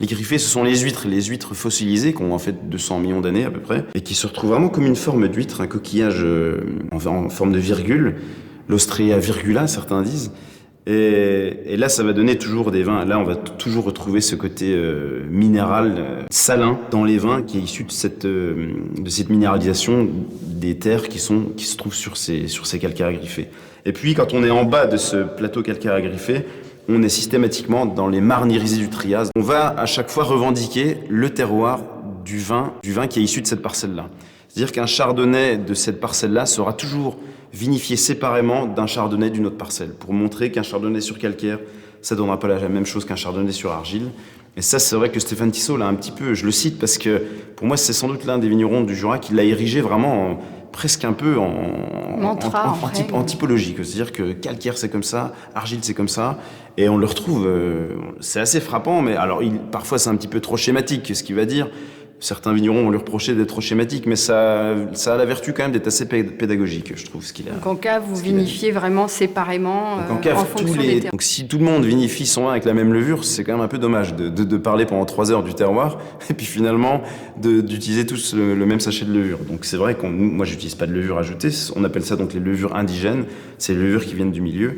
Les griffées, ce sont les huîtres fossilisées qui ont en fait 200 millions d'années à peu près, et qui se retrouvent vraiment comme une forme d'huître, un coquillage en forme de virgule, l'Ostrea virgula, certains disent. Et là, ça va donner toujours des vins. Là, on va toujours retrouver ce côté minéral, salin dans les vins qui est issu de cette minéralisation des terres qui se trouvent sur ces calcaires griffés. Et puis, quand on est en bas de ce plateau calcaire griffé, on est systématiquement dans les marnirisés du Trias. On va à chaque fois revendiquer le terroir du vin qui est issu de cette parcelle-là. C'est-à-dire qu'un chardonnay de cette parcelle-là sera toujours vinifié séparément d'un chardonnay d'une autre parcelle, pour montrer qu'un chardonnay sur calcaire, ça ne donnera pas la même chose qu'un chardonnay sur argile. Et ça, c'est vrai que Stéphane Tissot l'a un petit peu, je le cite parce que pour moi, c'est sans doute l'un des vignerons du Jura qui l'a érigé vraiment presque un peu en typologique. C'est-à-dire que calcaire, c'est comme ça, argile, c'est comme ça. Et on le retrouve, c'est assez frappant, mais alors parfois c'est un petit peu trop schématique ce qu'il va dire. Certains vignerons vont lui reprocher d'être trop schématique, mais ça a la vertu quand même d'être assez pédagogique, je trouve. Donc en cave, vous vinifiez vraiment séparément en fonction des terroirs. Donc si tout le monde vinifie son vin avec la même levure, c'est quand même un peu dommage de parler pendant 3 heures du terroir, et puis finalement d'utiliser tous le même sachet de levure. Donc c'est vrai moi j'utilise pas de levure ajoutée, on appelle ça donc les levures indigènes, c'est les levures qui viennent du milieu.